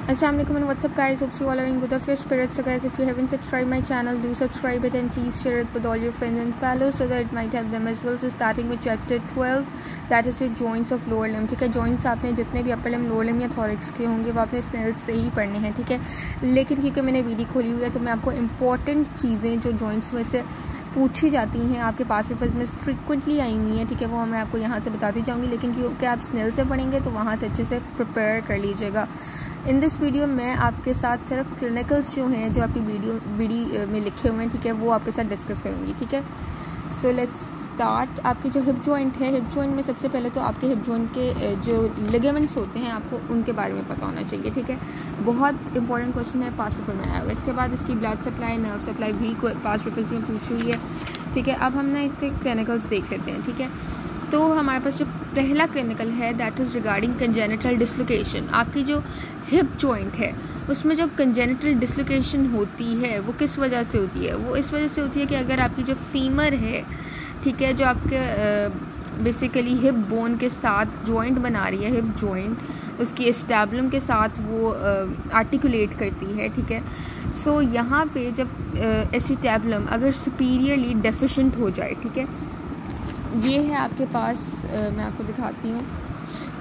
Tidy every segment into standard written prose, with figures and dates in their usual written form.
Assalamualaikum and what's up guys, hope you all are in good of your spirits. So guys, if you haven't subscribed my channel, do subscribe it and please share it with all your friends and fellows so that it might help them as well. So starting with chapter 12, that is your joints of lower limb. ठीक है, joints आपने जितने भी upper limb, lower limb या thorax के होंगे वो आपने स्नेल्स से ही पढ़ने हैं, ठीक है। लेकिन क्योंकि मैंने वीडियो खोली हुई है तो मैं आपको इंपॉर्टेंट चीज़ें जो जॉइंट्स में से पूछी जाती हैं, आपके पास पेपर्स में फ्रिक्वेंटली आई हुई हैं, ठीक है, वो मैं आपको यहाँ से बताती जाऊँगी। लेकिन क्योंकि आप स्नेल से पढ़ेंगे तो वहाँ से अच्छे से प्रिपेयर कर लीजिएगा। इन दिस वीडियो मैं आपके साथ सिर्फ क्लिनिकल्स जो हैं जो आपकी वीडियो में लिखे हुए हैं, ठीक है, वो आपके साथ डिस्कस करूँगी, ठीक है। So let's start. आपकी जो हिप जॉइंट है, हिप जॉइंट में सबसे पहले तो आपके हिप जॉइंट के जो लिगामेंट्स होते हैं आपको उनके बारे में पता होना चाहिए, ठीक है। बहुत इंपॉर्टेंट क्वेश्चन है, पास पेपर में आया हुआ है। इसके बाद इसकी ब्लड सप्लाई, नर्व सप्लाई भी पास पेपर्स में पूछी हुई है, ठीक है। अब हम ना इसके क्लिनिकल्स देख लेते हैं, ठीक है। तो हमारे पास जो पहला क्लिनिकल है that is regarding congenital dislocation. आपकी जो हिप जॉइंट है उसमें जो कंजेनिटल डिसलोकेशन होती है वो किस वजह से होती है? वो इस वजह से होती है कि अगर आपकी जो फीमर है, ठीक है, जो आपके बेसिकली हिप बोन के साथ जॉइंट बना रही है, हिप जॉइंट उसकी एस्टैब्लम के साथ वो आर्टिकुलेट करती है, ठीक है। सो यहाँ पे जब एस्टैब्लम अगर सुपीरियरली डेफिशिएंट हो जाए, ठीक है, ये है आपके पास, मैं आपको दिखाती हूँ,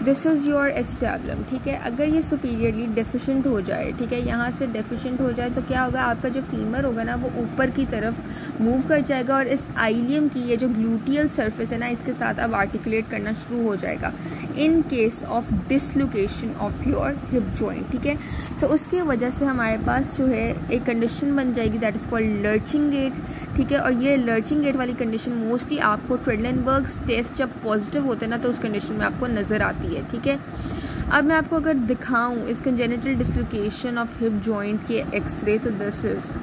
दिस इज़ योर एस्टैब्लम, ठीक है। अगर ये सुपीरियरली डेफिशिएंट हो जाए, ठीक है, यहाँ से डेफिशिएंट हो जाए तो क्या होगा, आपका जो फीमर होगा ना वो ऊपर की तरफ मूव कर जाएगा और इस आइलियम की ये जो ग्लूटियल सरफेस है ना इसके साथ अब आर्टिकुलेट करना शुरू हो जाएगा इन case of dislocation of your hip joint, ठीक है। सो उसकी वजह से हमारे पास जो है एक कंडीशन बन जाएगी दैट इज़ कॉल्ड लर्चिंग गेट, ठीक है। और ये लर्चिंग गेट वाली कंडीशन मोस्टली आपको ट्रेडलेनबर्ग्स टेस्ट जब पॉजिटिव होते हैं ना तो उस कंडीशन में आपको नज़र आती है, ठीक है। अब मैं आपको अगर दिखाऊं इस congenital dislocation of hip joint के एक्सरे, तो this is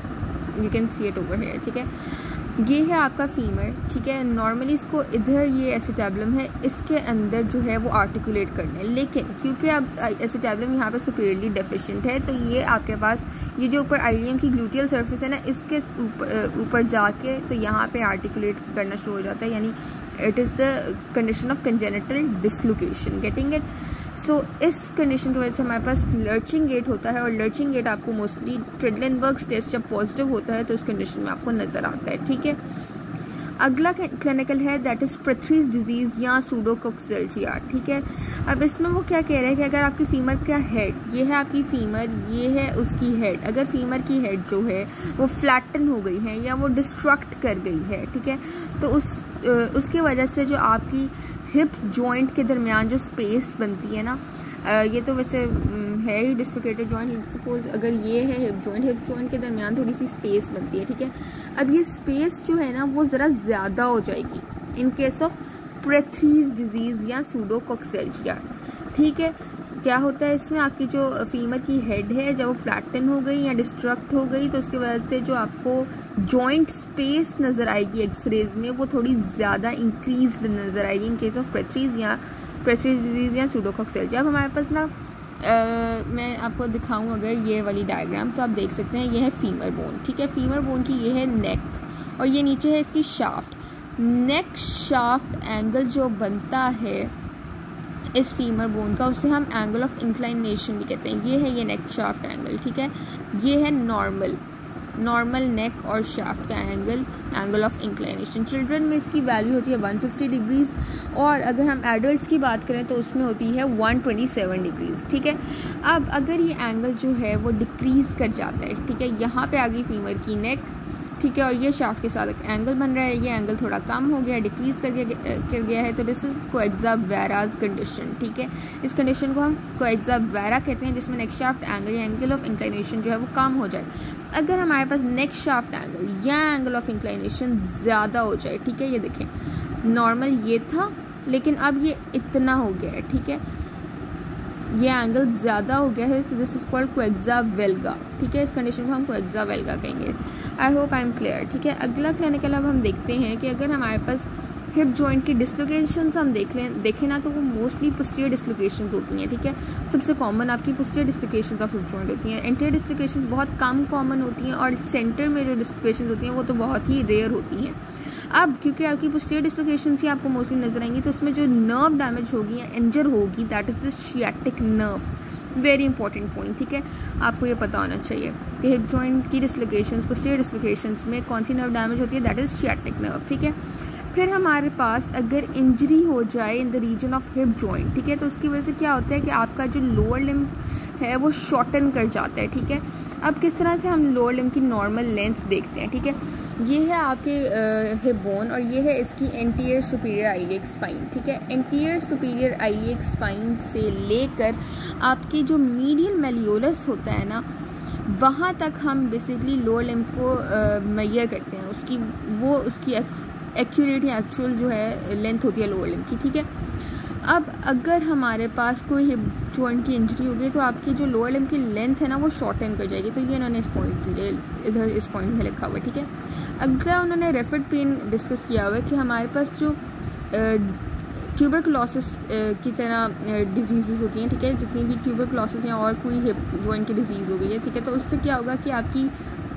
you can see it over here, ठीक है। ये है आपका फीमर, ठीक है। नॉर्मली इसको इधर ये एसिटेबलम है, इसके अंदर जो है वो आर्टिकुलेट करना है, लेकिन क्योंकि अब एसिटेबलम यहाँ पे सुपीरियरली डेफिशिएंट है तो ये आपके पास ये जो ऊपर आइलियम की ग्लूटियल सरफेस है ना इसके ऊपर जाके तो यहाँ पे आर्टिकुलेट करना शुरू हो जाता है, यानी it is the condition of congenital dislocation, getting it. So इस कंडीशन की वजह से हमारे पास लर्चिंग गेट होता है और लर्चिंग गेट आपको मोस्टली ट्रेडलेनबर्ग्स टेस्ट जब पॉजिटिव होता है तो उस कंडीशन में आपको नज़र आता है, ठीक है। अगला क्लिनिकल है दैट इज़ प्रेथरीज डिजीज़ या सूडोकोक्सेल्जिया, ठीक है। अब इसमें वो क्या कह रहे हैं कि अगर आपकी फीमर का हेड, ये है आपकी फीमर, ये है उसकी हेड, अगर फीमर की हेड जो है वो फ्लैटन हो गई है या वो डिस्ट्रक्ट कर गई है, ठीक है, तो उसकी वजह से जो आपकी हिप जॉइंट के दरमियान जो स्पेस बनती है ना, ये तो वैसे है ही डिस्लोकेटेड जॉइंट, सपोज अगर ये है हिप जॉइंट के दरमियान थोड़ी सी स्पेस बनती है, ठीक है। अब ये स्पेस जो है ना वो ज़रा ज़्यादा हो जाएगी इन केस ऑफ प्रेथरीज डिजीज़ या सूडोकोक्सेल्जिया, ठीक है। क्या होता है इसमें, आपकी जो फीमर की हेड है जब वो फ्लैटन हो गई या डिस्ट्रक्ट हो गई तो उसकी वजह से जो आपको जॉइंट स्पेस नज़र आएगी एक्सरेज में वो थोड़ी ज़्यादा इंक्रीज नज़र आएगी इन केस ऑफ प्रेथरीज डिजीज़ या सूडोकोक्सेल्जिया। अब हमारे पास ना मैं आपको दिखाऊं अगर ये वाली डायग्राम तो आप देख सकते हैं, ये है फीमर बोन, ठीक है। फीमर बोन की ये है नेक और ये नीचे है इसकी शाफ्ट। नेक शाफ्ट एंगल जो बनता है इस फीमर बोन का उसे हम एंगल ऑफ इंक्लाइनेशन भी कहते हैं। ये है ये नेक शाफ्ट एंगल, ठीक है। ये है नॉर्मल नेक और शाफ्ट का एंगल ऑफ इंक्लाइनेशन। चिल्ड्रन में इसकी वैल्यू होती है 150 डिग्रीज और अगर हम एडल्ट्स की बात करें तो उसमें होती है 127 डिग्रीज, ठीक है। अब अगर ये एंगल जो है वो डिक्रीज़ कर जाता है, ठीक है, यहाँ पे आ गई फीमर की नेक, ठीक है, और ये शाफ्ट के साथ एक एंगल बन रहा है, ये एंगल थोड़ा कम हो गया, डिक्रीज कर गया है, तो दिस इज कोएक्सावेराज कंडीशन, ठीक है। इस कंडीशन को हम कोएक्सावेरा कहते हैं जिसमें नेक शाफ्ट एंगल या एंगल ऑफ इंक्लाइनेशन जो है वो कम हो जाए। अगर हमारे पास नेक शाफ्ट एंगल या एंगल ऑफ इंक्लाइनेशन ज़्यादा हो जाए, ठीक है, ये देखें नॉर्मल ये था लेकिन अब ये इतना हो गया है, ठीक है, ये एंगल ज़्यादा हो गया है, तो दिस इज़ कॉल्ड कोएक्सावेल्गा, ठीक है। इस कंडीशन को हम कोएक्सावेल्गा कहेंगे। आई होप आई एम क्लियर, ठीक है। अगला क्लिनिकल अब हम देखते हैं कि अगर हमारे पास हिप जॉइंट की डिसलोकेशंस हम देखें ना तो वो मोस्टली पोस्टीरियर डिसलोकेशंस होती हैं, ठीक है। सबसे कॉमन आपकी पोस्टीरियर डिसलोकेशंस ऑफ हिप जॉइंट होती हैं। एंटीरियर डिसलोकेशंस बहुत कम कॉमन होती हैं और सेंटर में जो डिसलोकेशंस होती हैं वो तो बहुत ही रेयर होती हैं। अब क्योंकि आपकी पोस्टीरियर डिसलोकेशन ही आपको मोस्टली नजर आएंगी तो उसमें जो नर्व डैमेज होगी या इंजर होगी that is the sciatic nerve, very important point, ठीक है, आपको ये पता होना चाहिए कि हिप जॉइंट की डिसलोकेशंस, पोस्टीरियर डिसलोकेशंस में कौन सी नर्व डैमेज होती है, दैट इज शियाटिक नर्व, ठीक है। फिर हमारे पास अगर इंजरी हो जाए in the region of hip joint, ठीक है, तो उसकी वजह से क्या होता है कि आपका जो लोअर लिम्ब है वो शॉर्टन कर जाता है, ठीक है। अब किस तरह से हम लोअर लिम्ब की नॉर्मल लेंथ देखते हैं, ठीक है, ये है आपके हिप बोन और ये है इसकी एंटीरियर सुपीरियर आइलियक स्पाइन, ठीक है। एंटीरियर सुपीरियर आइलियक स्पाइन से लेकर आपकी जो मीडियल मेलियोलस होता है ना, वहाँ तक हम बेसिकली लोअर लिम्ब को मेजर करते हैं, उसकी एक्यूरेट या एक्चुअल जो है लेंथ होती है लोअर लिम्ब की, ठीक है। अब अगर हमारे पास कोई हिप जॉइंट की इंजरी हो गई तो आपकी जो लोअर लिम्ब की लेंथ है ना वो शॉर्टन कर जाएगी, तो ये इन्होंने इधर इस पॉइंट में लिखा हुआ है, ठीक है। अगला उन्होंने रेफर्ड पेन डिस्कस किया हुआ है कि हमारे पास जो ट्यूबरकुलोसिस की तरह डिजीज़ होती हैं, ठीक है, जितनी भी ट्यूबरकुलोसिस या और कोई हिप जॉइंट की डिजीज़ हो गई है, ठीक है, तो उससे क्या होगा कि आपकी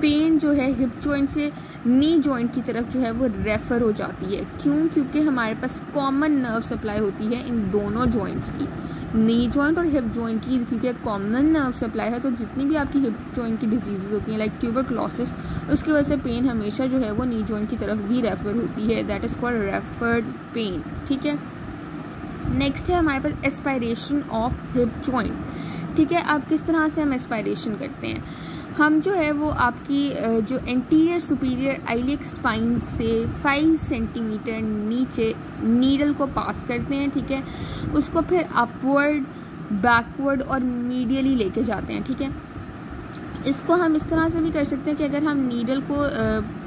पेन जो है हिप जॉइंट से नी जॉइंट की तरफ जो है वो रेफ़र हो जाती है। क्यों? क्योंकि हमारे पास कॉमन नर्व सप्लाई होती है इन दोनों जॉइंट्स की, नी जॉइंट और हिप जॉइंट की, क्योंकि कॉमन नर्व सप्लाई है, तो जितनी भी आपकी हिप जॉइंट की डिजीज़ होती हैं लाइक ट्यूबरकुलोसिस, उसकी वजह से पेन हमेशा जो है वो नी जॉइंट की तरफ भी रेफ़र होती है, that is called referred pain, ठीक है। नेक्स्ट है हमारे पास एस्पायरेशन ऑफ हिप जॉइंट, ठीक है। अब किस तरह से हम एस्पायरेशन करते हैं, हम जो है वो आपकी जो एंटीरियर सुपीरियर आइलियक स्पाइन से 5 सेंटीमीटर नीचे नीडल को पास करते हैं, ठीक है, उसको फिर अपवर्ड, बैकवर्ड और मीडियली लेके जाते हैं, ठीक है। इसको हम इस तरह से भी कर सकते हैं कि अगर हम नीडल को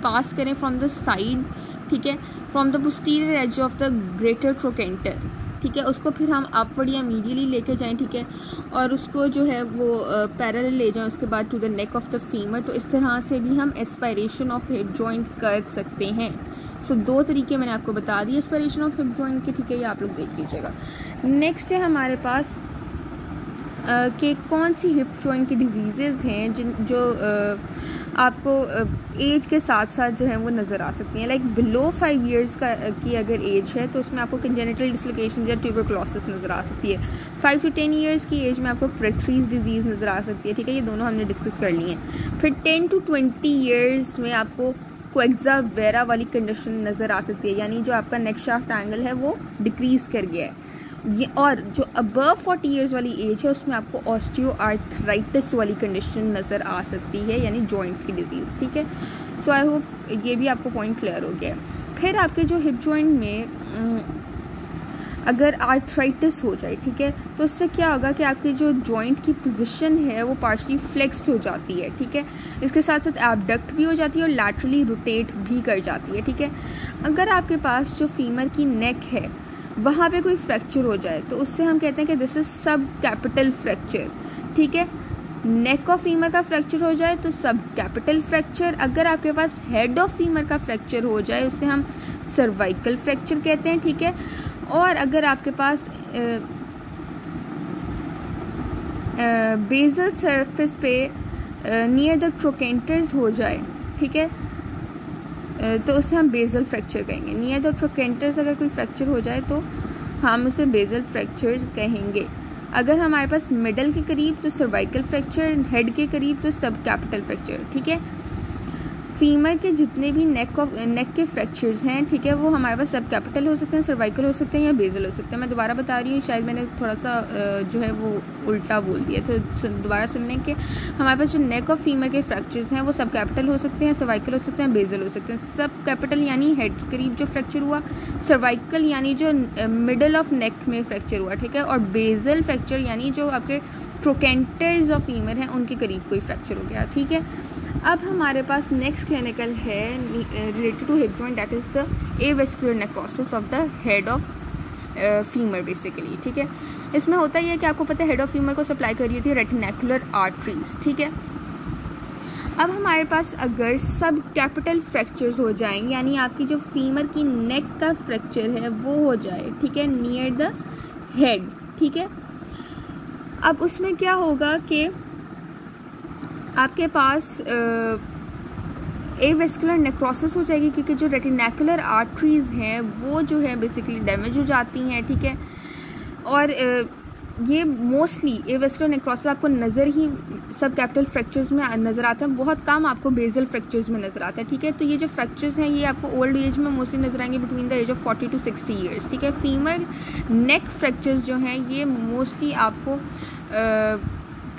पास करें फ्रॉम द साइड, ठीक है, from the posterior edge of the greater trochanter, ठीक है, उसको फिर हम अपवर्ड या मीडियली लेके जाएं, ठीक है, और उसको जो है वो पैरेलल ले जाएं उसके बाद to the neck of the femur, तो इस तरह से भी हम एस्पायरेशन ऑफ हिप जॉइंट कर सकते हैं। सो 2 तरीके मैंने आपको बता दिए एस्पायरेशन ऑफ हिप जॉइंट के, ठीक है, ये आप लोग देख लीजिएगा। नेक्स्ट है हमारे पास कि कौन सी हिप जॉइंट की डिजीज़ेज़ हैं जो आपको एज के साथ साथ जो है वो नज़र आ सकती हैं। लाइक बिलो 5 ईयर्स की अगर एज है तो उसमें आपको कंजेनिटल डिसलोकेशन या ट्यूबरकुलोसिस नज़र आ सकती है। 5 to 10 ईयर्स की एज में आपको प्रेथरीज डिजीज़ नज़र आ सकती है, ठीक है, ये दोनों हमने डिस्कस कर ली हैं। फिर 10 to 20 ईयर्स में आपको कोएक्सा वेरा वाली कंडीशन नज़र आ सकती है, यानी जो आपका नेक शाफ्ट एंगल है वो डिक्रीज़ कर गया है। ये और जो अबव 40 ईयर्स वाली एज है उसमें आपको ऑस्टियोआर्थराइटिस वाली कंडीशन नज़र आ सकती है, यानी जॉइंट्स की डिजीज़, ठीक है। सो आई होप ये भी आपको पॉइंट क्लियर हो गया। फिर आपके जो हिप जॉइंट में अगर आर्थराइटिस हो जाए, ठीक है, तो उससे क्या होगा कि आपकी जो जॉइंट की पोजीशन है वो पार्शली फ्लेक्स्ड हो जाती है, ठीक है, इसके साथ साथ एबडक्ट भी हो जाती है और लैटरली रोटेट भी कर जाती है, ठीक है। अगर आपके पास जो फीमर की नेक है वहाँ पे कोई फ्रैक्चर हो जाए तो उससे हम कहते हैं कि दिस इज सब कैपिटल फ्रैक्चर, ठीक है। नेक ऑफ फीमर का फ्रैक्चर हो जाए तो सब कैपिटल फ्रैक्चर। अगर आपके पास हेड ऑफ फीमर का फ्रैक्चर हो जाए उससे हम सर्वाइकल फ्रैक्चर कहते हैं, ठीक है। और अगर आपके पास बेसल सरफेस पे नियर द ट्रोकेंटर्स हो जाए, ठीक है, तो उसे हम बेसल फ्रैक्चर कहेंगे। नियर द ट्रोकेंटर्स अगर कोई फ्रैक्चर हो जाए तो हम उसे बेसल फ्रैक्चर कहेंगे। अगर हमारे पास मिडल के करीब तो सर्वाइकल फ्रैक्चर, हेड के करीब तो सब कैपिटल फ्रैक्चर, ठीक है। फीमर के जितने भी नेक के फ्रैक्चर्स हैं, ठीक है, वो हमारे पास सब कैपिटल हो सकते हैं, सर्वाइकल हो सकते हैं या बेसल हो सकते हैं। मैं दोबारा बता रही हूँ, शायद मैंने थोड़ा सा जो है वो उल्टा बोल दिया, तो दोबारा सुन लें कि हमारे पास जो नेक ऑफ फीमर के फ्रैक्चर्स हैं वो सब कैपिटल हो सकते हैं, सर्वाइकल हो सकते हैं, बेसल हो सकते हैं। सब कैपिटल यानी हेड के करीब जो फ्रैक्चर हुआ, सर्वाइकल यानी जो मिडल ऑफ नेक में फ्रैक्चर हुआ, ठीक है, और बेसल फ्रैक्चर यानी जो आपके ट्रोकेंटर्स ऑफ फीमर हैं उनके करीब कोई फ्रैक्चर हो गया, ठीक है। अब हमारे पास नेक्स्ट क्लिनिकल है related to hip joint, that is the avascular necrosis of the head of femur basically, ठीक है। इसमें होता ही है कि आपको पता है हेड ऑफ फीमर को सप्लाई कर रही होती है रेटिनैकुलर आर्टरीज, ठीक है। अब हमारे पास अगर सब कैपिटल फ्रैक्चर्स हो जाएं, यानी आपकी जो फीमर की नेक का फ्रैक्चर है वो हो जाए, ठीक है, नियर द हेड, ठीक है। अब उसमें क्या होगा कि आपके पास एवेस्कुलर नेक्रोसिस हो जाएगी, क्योंकि जो रेटिनैकुलर आर्टरीज हैं वो जो है बेसिकली डैमेज हो जाती हैं, ठीक है। और ये मोस्टली एवेस्कुलर नेक्रोसिस आपको नज़र ही सब कैपिटल फ्रैक्चर्स में नज़र आता है, बहुत कम आपको बेजल फ्रैक्चर्स में नज़र आता है, ठीक है। तो ये जो फ्रैक्चर्स हैं ये आपको ओल्ड एज में मोस्टली नज़र आएंगे between the age of 40 to 60 years, ठीक है। फीमर नेक फ्रैक्चर्स जो हैं ये मोस्टली आपको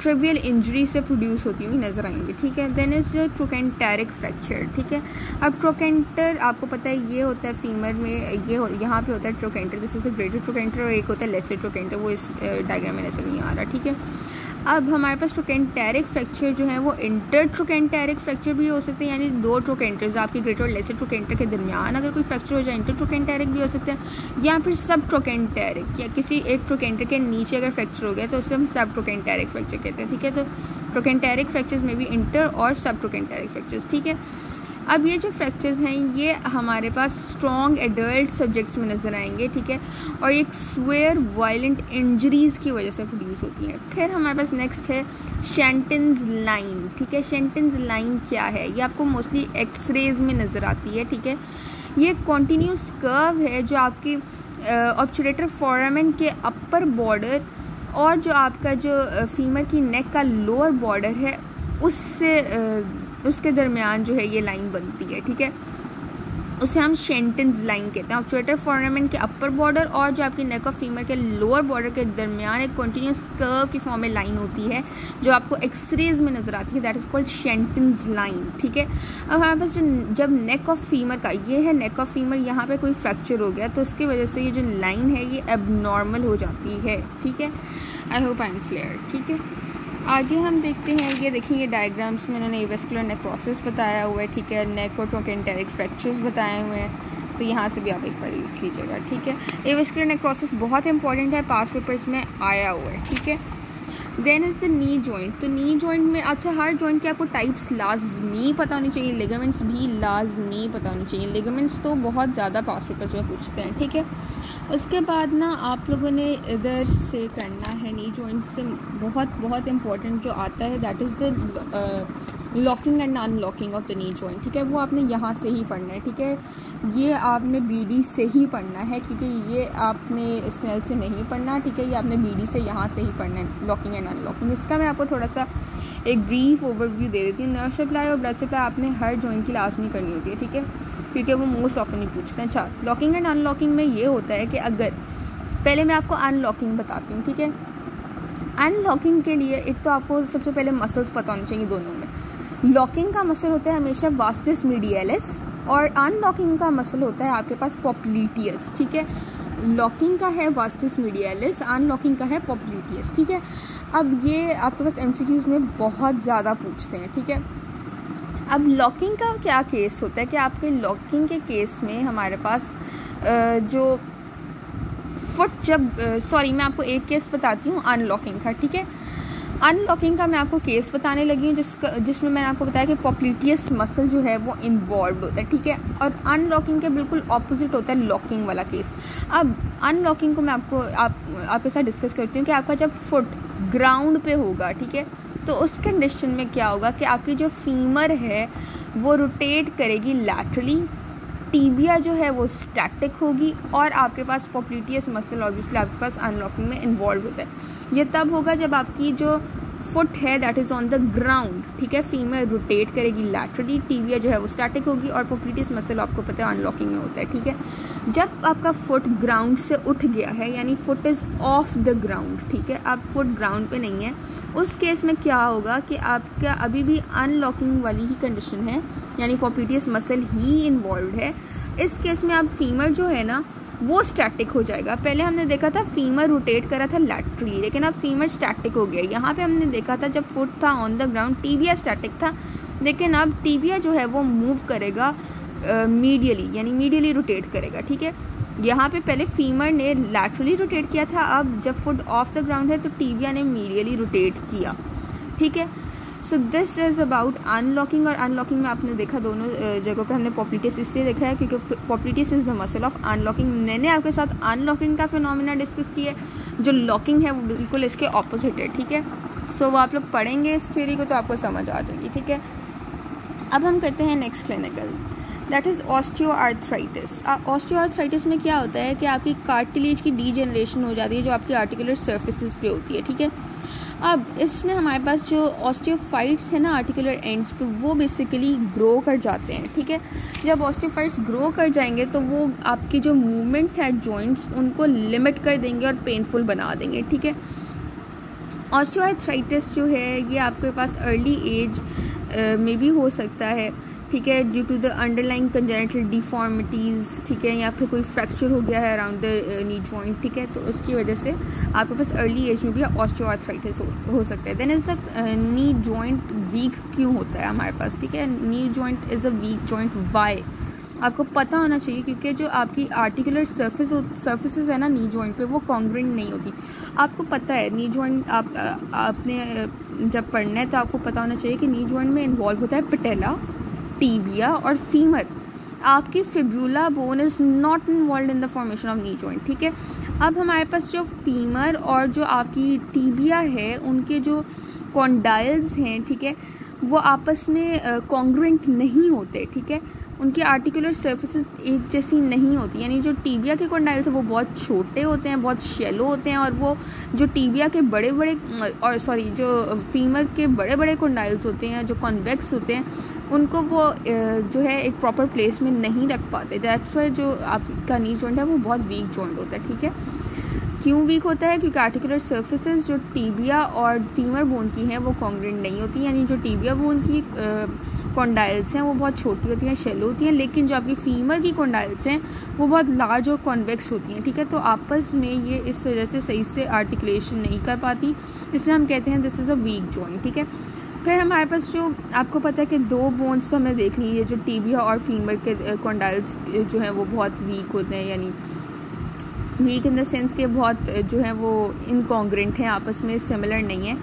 ट्रिवियल इंजरी से प्रोड्यूस होती हुई नज़र आएंगी, ठीक है। देन इज ट्रोकेंटेरिक फ्रैक्चर, ठीक है। अब ट्रोकेंटर आपको पता है ये होता है फीमर में, ये यहाँ पे होता है trochanter, this is the greater trochanter, और एक होता है लेसर ट्रोकेंटर, वो इस डायग्राम में नजर नहीं आ रहा, ठीक है। अब हमारे पास ट्रोकेंटेरिक फ्रैक्चर जो है वो इंटर ट्रोकेंटेरिक फ्रैक्चर भी हो सकते हैं, यानी दो ट्रोकेंटर्स आपके ग्रेटर और लेसर ट्रोकेंटर के दरमियान अगर कोई फ्रैक्चर हो जाए इंटर ट्रोकेंटेरिक भी हो सकता है, या फिर सब ट्रोकेंटेरिक, या किसी एक ट्रोकेंटर के नीचे अगर फ्रैक्चर हो गया तो उसे हम सब ट्रोकेंटेरिक फ्रैक्चर कहते हैं, ठीक है। तो ट्रोकेंटेरिक फ्रैक्चर्स में भी इंटर और सब ट्रोकेंटेरिक फ्रैक्चर्स, ठीक है। अब ये जो फ्रैक्चर्स हैं ये हमारे पास स्ट्रॉन्ग एडल्ट सब्जेक्ट्स में नज़र आएंगे, ठीक है, और एक स्वेयर वायलेंट इंजरीज़ की वजह से प्रोड्यूस होती हैं। फिर हमारे पास नेक्स्ट है शेंटन्स लाइन, ठीक है। शेंटन्स लाइन क्या है, ये आपको मोस्टली एक्सरेज में नज़र आती है, ठीक है। ये कॉन्टीन्यूस कर्व है जो आपकी ऑब्चुलेटर फोरामेन के अपर बॉर्डर और जो आपका जो फीमर की नेक का लोअर बॉर्डर है उसके दरमियान जो है ये लाइन बनती है, ठीक है। उसे हम शेंटन्स लाइन कहते हैं। ऑब्चुलेटर फोरामेन के अपर बॉर्डर और जो आपकी नेक ऑफ फीमर के लोअर बॉर्डर के दरमियान एक कॉन्टिन्यूस कर्व की फॉर्म में लाइन होती है जो आपको एक्सरेज में नजर आती है, दैट इज कॉल्ड शेंटन्स लाइन, ठीक है। अब हमारे पास जब नेक ऑफ फीमर का ये है नेक ऑफ फीमर, यहाँ पे कोई फ्रैक्चर हो गया तो उसकी वजह से ये जो लाइन है ये एबनॉर्मल हो जाती है, ठीक है। आई होप आई एम क्लियर, ठीक है। आगे हम देखते हैं, ये देखिए ये डायग्राम्स में उन्होंने एवेस्कुलर नेक्रोसिस बताया हुआ है, ठीक है, नेक और ट्रोकेंटेरिक फ्रैक्चर्स बताए हुए हैं, तो यहाँ से भी आप एक बार लिख लीजिएगा, ठीक है। एवेस्कुलर नेक्रोसिस बहुत इंपॉर्टेंट है, पास्ट पेपर्स में आया हुआ है, ठीक है। Then is the knee joint. तो नी जॉइंट में अच्छा हर जॉइंट के आपको टाइप्स लाजमी पता होनी चाहिए, लिगामेंट्स भी लाजमी पता होनी चाहिए। लिगामेंट्स तो बहुत ज़्यादा पास्ट पेपर्स में पूछते हैं, ठीक है। उसके बाद ना आप लोगों ने इधर से करना है, नी जॉइंट से बहुत इंपॉर्टेंट जो आता है that is the locking and unlocking of the knee joint, ठीक है। वो आपने यहाँ से ही पढ़ना है, ठीक है। ये आपने बीडी से ही पढ़ना है क्योंकि ये आपने स्नेल से नहीं पढ़ना, ठीक है। ये आपने बीडी से यहाँ से ही पढ़ना है, लॉकिंग एंड अनलॉकिंग। इसका मैं आपको थोड़ा सा एक ब्रीफ ओवरव्यू दे देती हूँ। नर्व सप्लाई और ब्लड सप्लाई आपने हर जॉइंट की लाजमी करनी होती है, ठीक है, क्योंकि वो मोस्ट ऑफन ही पूछते हैं। अच्छा, लॉकिंग एंड अनलॉकिंग में ये होता है कि अगर पहले मैं आपको अनलॉकिंग बताती हूँ, ठीक है। अनलॉकिंग के लिए एक तो आपको सबसे पहले मसल्स पता होने चाहिए दोनों में। लॉकिंग का मसल होता है हमेशा वास्टिस मीडियलिस और अनलॉकिंग का मसल होता है आपके पास पॉप्लिटियस, ठीक है। लॉकिंग का है वास्टिस मीडियलिस, अनलॉकिंग का है पॉप्लिटियस, ठीक है। अब ये आपके पास एमसीक्यूज में बहुत ज़्यादा पूछते हैं, ठीक है। अब लॉकिंग का क्या केस होता है कि आपके लॉकिंग के केस में हमारे पास जो फुट मैं आपको एक केस बताती हूँ अनलॉकिंग का, ठीक है। अनलॉकिंग का मैं आपको केस बताने लगी हूँ जिसमें मैंने आपको बताया कि पॉप्लिटियस मसल जो है वो इन्वॉल्व होता है, ठीक है। और अनलॉकिंग के बिल्कुल ऑपोजिट होता है लॉकिंग वाला केस। अब अनलॉकिंग को मैं आपके साथ डिस्कस करती हूँ कि आपका जब फुट ग्राउंड पे होगा, ठीक है, तो उस कंडीशन में क्या होगा कि आपकी जो फीमर है वो रोटेट करेगी लैटरली, टीबिया जो है वो स्टैटिक होगी और आपके पास पॉप्लिटियस मसल ऑब्वियसली आपके पास अनलॉकिंग में इन्वॉल्व होता है। ये तब होगा जब आपकी जो फुट है that is on the ground, ठीक है, फीमर रोटेट करेगी लैटरली, टीबिया जो है वो स्टैटिक होगी और पॉप्लिटियस मसल आपको पता है अनलॉकिंग में होता है, ठीक है। जब आपका फुट ग्राउंड से उठ गया है यानी foot is of the ground, ठीक है, आप फुट ग्राउंड पे नहीं है, उस केस में क्या होगा कि आपका अभी भी अनलॉकिंग वाली ही कंडीशन है यानी पॉप्लिटियस मसल ही इन्वॉल्व है। इस केस में आप फीमर जो है ना वो स्टैटिक हो जाएगा। पहले हमने देखा था फीमर रोटेट करा था लैटरली, लेकिन अब फीमर स्टैटिक हो गया। यहाँ पे हमने देखा था जब फुट था on the ground tibia static था, लेकिन अब टीबिया जो है वो मूव करेगा मीडियली यानी मीडियली रोटेट करेगा, ठीक है। यहाँ पे पहले फीमर ने लैटरली रोटेट किया था, अब जब फुट ऑफ द ग्राउंड है तो टीबिया ने मीडियली रोटेट किया, ठीक है। So this is about unlocking. और अनलॉकिंग में आपने देखा दोनों जगहों पे हमने पॉप्लिटियस इसलिए देखा है क्योंकि popliteus is the muscle of unlocking. मैंने आपके साथ अनलॉकिंग का फिनोमेना डिस्कस किया, जो लॉकिंग है वो बिल्कुल इसके ऑपोजिट है, ठीक है। सो वो आप लोग पढ़ेंगे इस थ्योरी को तो आपको समझ आ जाएगी, ठीक है। अब हम करते हैं next clinical. That is osteoarthritis. Osteoarthritis में क्या होता है कि आपकी कार्टिलेज की डीजनरेशन हो जाती है जो आपकी आर्टिकुलर सर्फेसिस पे होती है, ठीक है। अब इसमें हमारे पास जो ऑस्टियोफाइट्स है ना आर्टिकुलर एंड्स पे, वो बेसिकली ग्रो कर जाते हैं, ठीक है। जब ऑस्टियोफाइट्स ग्रो कर जाएंगे तो वो आपकी जो मूवमेंट्स हैं जॉइंट्स उनको लिमिट कर देंगे और पेनफुल बना देंगे, ठीक है। ऑस्टियोआर्थराइटिस जो है ये आपके पास अर्ली एज में भी हो सकता है, ठीक है, due to the underlying congenital deformities, ठीक है, या फिर कोई फ्रैक्चर हो गया है अराउंड द नी जॉइंट, ठीक है, तो उसकी वजह से आपके पास अर्ली एज में भी ऑस्टियोआर्थराइटिस हो सकता है। Then is the knee joint weak क्यों होता है हमारे पास, ठीक है। Knee joint is a weak joint, why आपको पता होना चाहिए, क्योंकि जो आपकी आर्टिकुलर सर्फेसेस है ना नी जॉइंट पे, वो कॉन्ग्रुएंट नहीं होती। आपको पता है नी जॉइंट आपने जब पढ़ना है तो आपको पता होना चाहिए कि नी जॉइंट में इन्वॉल्व होता है पटेला, टीबिया और फीमर। आपकी fibula bone is not involve in the formation of knee joint, ठीक है। अब हमारे पास जो फीमर और जो आपकी टीबिया है उनके जो कॉन्डाइल्स हैं, ठीक है, वो आपस में कॉन्ग्रुएंट नहीं होते, ठीक है। उनकी आर्टिकुलर सर्फेसेस एक जैसी नहीं होती, यानी जो टीबिया के कॉन्डाइल्स हैं वो बहुत छोटे होते हैं, बहुत शैलो होते हैं, और वो जो टीबिया के बड़े बड़े और जो फीमर के बड़े बड़े कॉन्डाइल्स होते हैं जो कॉन्वेक्स होते हैं, उनको वो जो है एक प्रॉपर प्लेस में नहीं रख पाते। दैट्स वाई जो आपका नी जॉइंट है वो बहुत वीक जॉइंट होता है, ठीक है। क्यों वीक होता है? क्योंकि आर्टिकुलर सर्फेसेस जो टीबिया और फीमर बोन की हैं वो कॉन्ग्रुएंट नहीं होती, यानी जो टीबिया बोन की कॉन्डाइल्स हैं वो बहुत छोटी होती हैं, शैलो होती हैं, लेकिन जो आपकी फीमर की कॉन्डाइल्स हैं वो बहुत लार्ज और कॉन्वेक्स होती हैं, ठीक है। तो आपस में ये इस वजह से सही से आर्टिकुलेशन नहीं कर पाती, इसलिए हम कहते हैं this is a weak joint, ठीक है। फिर हमारे पास जो आपको पता है कि दो बोन्स हमें देख लीजिए, जो टीबिया और फीमर के कॉन्डाइल्स जो हैं वो बहुत वीक होते हैं, यानी वीक इन द सेंस के बहुत जो है वो इनकॉन्ग्रेंट हैं, आपस में सिमिलर नहीं है,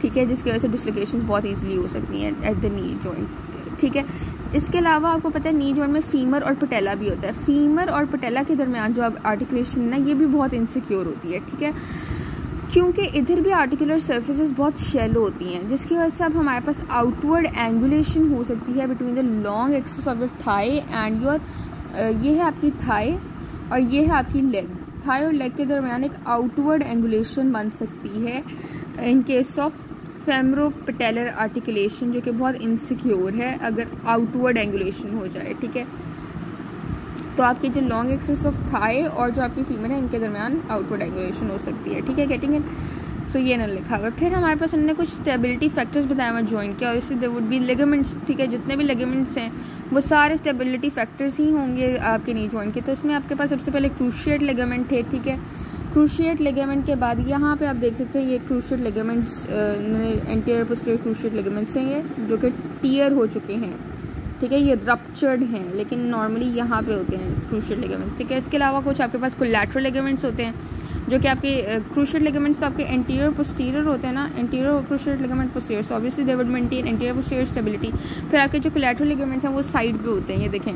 ठीक है, जिसकी वजह से डिस्लोकेशन बहुत ईजिली हो सकती हैं एट द नी जॉइंट, ठीक है। इसके अलावा आपको पता है नी जॉइंट में फीमर और पटेला भी होता है। फीमर और पटेला के दरमियान जो आर्टिकुलेशन है ना ये भी बहुत इनसिक्योर होती है, ठीक है, क्योंकि इधर भी आर्टिकुलर सर्फेसेस बहुत शैलो होती हैं, जिसकी वजह से अब हमारे पास आउटवर्ड एंगुलेशन हो सकती है between the long axis of your thigh and your, ये है आपकी थाई और ये है आपकी लेग। थाई और लेग के दरमियान एक आउटवर्ड एंगुलेशन बन सकती है इन केस ऑफ फेमरोपटेलर आर्टिकुलेशन, जो कि बहुत इनसिक्योर है अगर आउटवर्ड एंगुलेशन हो जाए, ठीक है। तो आपके जो लॉन्ग एक्सिस ऑफ थाई और जो आपकी फीमर है इनके दरमियान आउटवर्ड एंगुलेशन हो सकती है, ठीक है, गेटिंग इट। सो ये ना लिखा हुआ। फिर हमारे पास उन्होंने कुछ स्टेबिलिटी फैक्टर्स बताया हुआ जॉइंट के, और इससे देयर वुड बी लिगामेंट्स, ठीक है, जितने भी लिगामेंट्स हैं वो सारे स्टेबिलिटी फैक्टर्स ही होंगे आपके नी जॉइंट के। तो इसमें आपके पास सबसे पहले क्रूशिएट लिगामेंट है, ठीक है। क्रूशिएट लिगामेंट के बाद यहाँ पे आप देख सकते हैं ये cruciate ligaments, anterior posterior cruciate ligaments हैं ये, जो कि टियर हो चुके हैं, ठीक है, ये रप्चर्ड हैं, लेकिन नॉर्मली यहाँ पे होते हैं क्रूशिएट लिगामेंट्स, ठीक है। इसके अलावा कुछ आपके पास कोलैटरल लिगामेंट्स होते हैं, जो कि आपके क्रूशिएट लिगामेंट्स तो आपके एंटीरियर पोस्टीरियर होते हैं ना, anterior cruciate ligament posterior, so obviously they would maintain anterior posterior stability. फिर आपके जो कोलैटरल लिगामेंट्स हैं वो साइड पे होते हैं, ये देखें,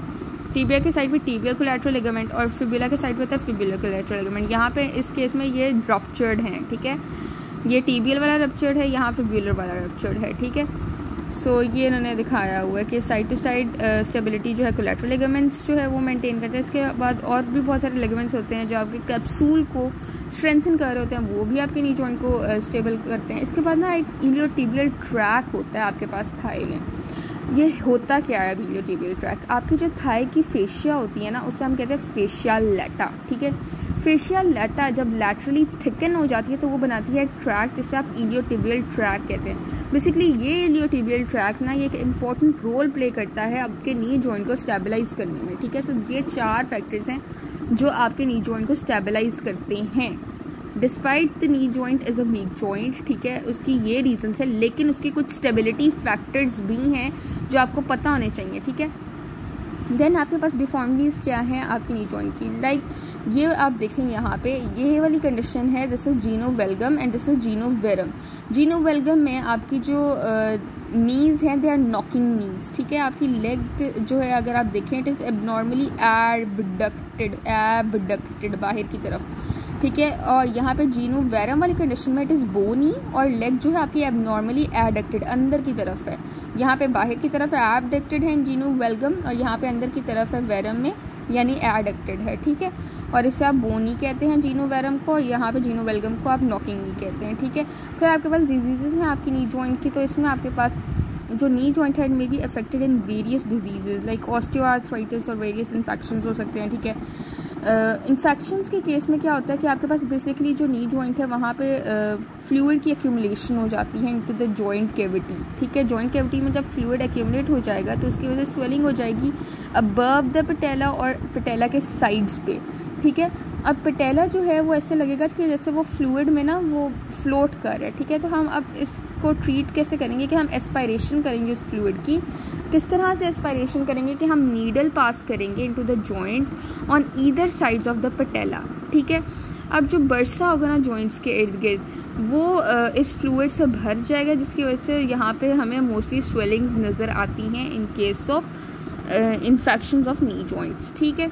टीबिया के साइड पे टीबियल कोलैटरल लिगामेंट और फिबुला के साइड पे होता है फिबुलर कोलैटरल लिगामेंट। यहाँ पे इस केस में ये रप्चर्ड हैं, ठीक है, ये टीबियल वाला रप्चर्ड है, यहाँ फिबुलर वाला रप्चर्ड है, ठीक है। सो ये इन्होंने दिखाया हुआ है कि साइड टू साइड स्टेबिलिटी जो है कोलैटरल लिगामेंट्स जो है वो मेंटेन करते हैं। इसके बाद और भी बहुत सारे लिगामेंट्स होते हैं जो आपके कैप्सूल को स्ट्रेंथन कर रहे होते हैं, वो भी आपके नी जॉइंट को स्टेबल करते हैं। इसके बाद ना एक इलियोटिबियल ट्रैक होता है आपके पास थाई में। ये होता क्या है इलियोटिबियल ट्रैक? आपकी जो थाई की फेशिया होती है ना उसे हम कहते हैं फेशिया लैटा, ठीक है। फेशिया लैटा जब लैटरली थिकन हो जाती है तो वो बनाती है एक ट्रैक जिसे आप इलियोटिबियल ट्रैक कहते हैं। बेसिकली ये इलियोटिबियल ट्रैक ना ये एक इम्पॉर्टेंट रोल प्ले करता है आपके नी जॉइंट को स्टेबलाइज करने में, ठीक है। सो ये 4 फैक्टर्स हैं जो आपके नी जॉइंट को स्टेबलाइज करते हैं। Despite the knee joint is a weak joint, ठीक है, उसकी ये रीजंस है, लेकिन उसकी कुछ स्टेबिलिटी फैक्टर्स भी हैं जो आपको पता होने चाहिए, ठीक है। देन आपके पास डिफॉर्मिटीज़ क्या हैं आपकी नी जॉइंट की, लाइक ये आप देखें यहाँ पे ये वाली कंडीशन है, this is genu valgum and this is genu varum. Genu valgum में आपकी जो नीज़ हैं दे आर नॉकिंग नीज़, ठीक है। आपकी लेग जो है अगर आप देखें इट इज़ एबनॉर्मली एबडक्टेड बाहर की तरफ, ठीक है। और यहाँ पे जीनू वेरम वाली कंडीशन में इट इज़ बोनी और लेग जो है आपकी एबनॉर्मली एडक्टेड अंदर की तरफ है, यहाँ पे बाहर की तरफ एबडक्टेड है जीनू वेलगम और यहाँ पे अंदर की तरफ है वेरम में यानी एडक्टेड है, ठीक है। और इससे आप बोनी कहते हैं जीनू वेरम को, यहाँ पे जीनू वेलगम को आप नॉकिंग नी कहते हैं, ठीक है। फिर आपके पास डिजीज़ हैं आपकी नी जॉइंट की, तो इसमें आपके पास जो नी जॉइंट है may be affected in various disease like osteoarthritis और वेरियस इन्फेक्शंस हो सकते हैं, ठीक है। इन्फेक्शंस के केस में क्या होता है कि आपके पास बेसिकली जो नी जॉइंट है वहाँ पे फ्लूइड की एक्यूमुलेशन हो जाती है इनटू द जॉइंट कैविटी, ठीक है। जॉइंट कैविटी में जब फ्लूइड एक्यूमुलेट हो जाएगा तो उसकी वजह से स्वेलिंग हो जाएगी अबव द पटेला और पटेला के साइड्स पे, ठीक है। अब पटेला जो है वो ऐसे लगेगा कि जैसे वो फ्लूइड में ना वो फ्लोट कर रहा है, ठीक है। तो हम अब इसको ट्रीट कैसे करेंगे कि हम एस्पायरेशन करेंगे उस फ्लूइड की। किस तरह से एस्पायरेशन करेंगे कि हम नीडल पास करेंगे into the joint on either sides of the patella, ठीक है। अब जो बरसा होगा ना जॉइंट्स के इर्द गिर्द वो इस फ्लूइड से भर जाएगा, जिसकी वजह से यहाँ पे हमें मोस्टली स्वेलिंग्स नज़र आती हैं in case of infections of knee joints, ठीक है।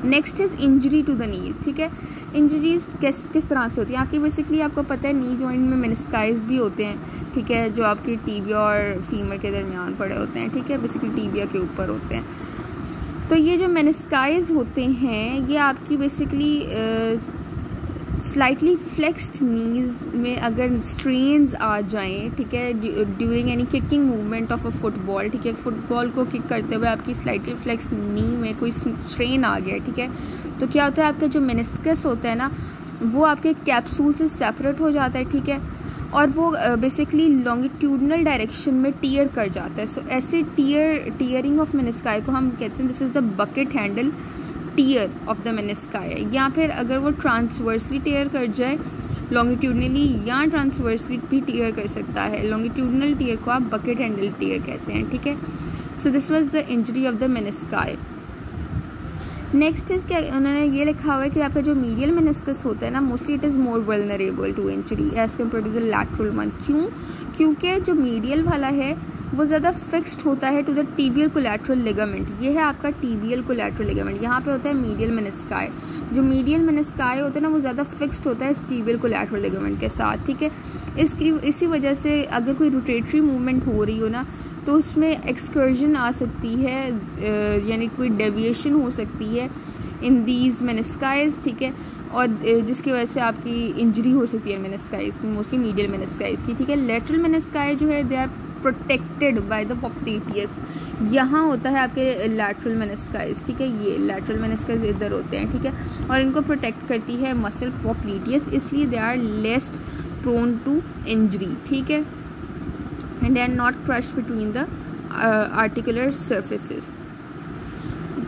Next is injury to the knee, ठीक है। इंजरीज किस तरह से होती है आपकी, बेसिकली आपको पता है नी जॉइंट में मेनिस्काइज भी होते हैं, ठीक है, जो आपकी टीबिया और फीमर के दरमियान पड़े होते हैं, ठीक है, बेसिकली टीबिया के ऊपर होते हैं। तो ये जो मेनिस्काइज होते हैं ये आपकी बेसिकली स्लाइटली फ्लेक्स्ड नीज में अगर स्ट्रेन्स आ जाएं, ठीक है, during any kicking movement of a football, ठीक है, फुटबॉल को किक करते हुए आपकी स्लाइटली फ्लेक्स्ड नी में कोई स्ट्रेन आ गया, ठीक है, तो क्या होता है आपका जो मेनिस्कस होता है ना वो आपके कैप्सूल से सेपरेट हो जाता है, ठीक है, और वो बेसिकली लॉन्गिट्यूडनल डायरेक्शन में टीयर कर जाता है। सो ऐसे टीयरिंग ऑफ मेनिस्काई को हम कहते हैं this is the bucket handle tear of the menisci. या फिर अगर वो ट्रांसवर्सली टीयर कर जाए लॉन्गिट्यूडनली या ट्रांसवर्सली भी टीयर कर सकता है, लॉन्गिट्यूडनल टीयर को आप बकेट हैंडल टीयर कहते हैं, ठीक है। So this was the injury of the menisci. Next is क्या उन्होंने ये लिखा हुआ है कि आपका जो मीडियल मेनिस्कस होता है ना mostly it is more vulnerable to injury as compare to the lateral one. क्यों? क्योंकि जो मीडियल वाला है वो ज़्यादा फिक्स्ड होता है to the tibial collateral ligament. ये है आपका टीबियल कोलैटरल लिगामेंट, यहाँ पे होता है मीडियल मेनिस्काई। जो मीडियल मेनिस्काई होता है ना वो ज़्यादा फिक्स्ड होता है इस टीबियल कोलैटरल लिगामेंट के साथ, ठीक है। इसी वजह से अगर कोई रोटेटरी मूवमेंट हो रही हो ना तो उसमें एक्सकर्जन आ सकती है, यानी कोई डेविएशन हो सकती है इन दीज मेनिस्काइज, ठीक है, और जिसकी वजह से आपकी इंजरी हो सकती है मेनिस्काइज की, मोस्टली मीडियल मेनिस्काइज की, ठीक है। लेटरल मेनिस्काई जो है they are protected by the popliteus. यहाँ होता है आपके लैटरल मेनिस्काइज, ठीक है, ये लैटरल मेनिस्काइज इधर होते हैं, ठीक है, और इनको प्रोटेक्ट करती है मसल पॉप्लीटियस, इसलिए they are less prone to injury, ठीक है, and they are not crushed between the articular surfaces।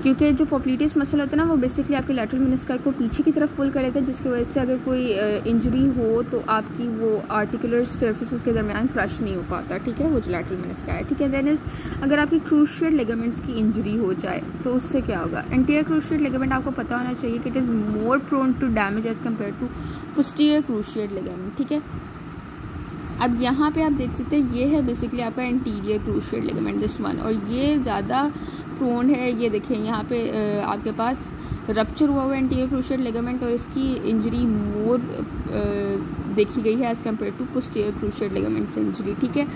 क्योंकि जो पॉप्लीटियस मसल होता है ना वो बेसिकली आपके लैटरल मेनिस्काई को पीछे की तरफ पुल कर लेता है, जिसकी वजह से अगर कोई इंजरी हो तो आपकी वो आर्टिकुलर सर्फेसिस के दरमियान क्रश नहीं हो पाता, ठीक है, वो जो लैटरल मेनिस्काई है, ठीक है। देन इज अगर आपकी क्रूशिएट लिगामेंट्स की इंजरी हो जाए तो उससे क्या होगा। एंटीरियर क्रूशिएट लिगामेंट आपको पता होना चाहिए कि it is more prone to damage as compare to posterior cruciate ligament, ठीक है। अब यहाँ पे आप देख सकते हैं ये है बेसिकली आपका interior cruciate ligament this one, और ये ज़्यादा प्रोन है। ये देखें यहाँ पे आपके पास रप्चर हुआ हुआ इंटीरियर क्रूशिएट लिगामेंट और इसकी इंजरी मोर देखी गई है as compare to posterior cruciate ligament injury, ठीक है।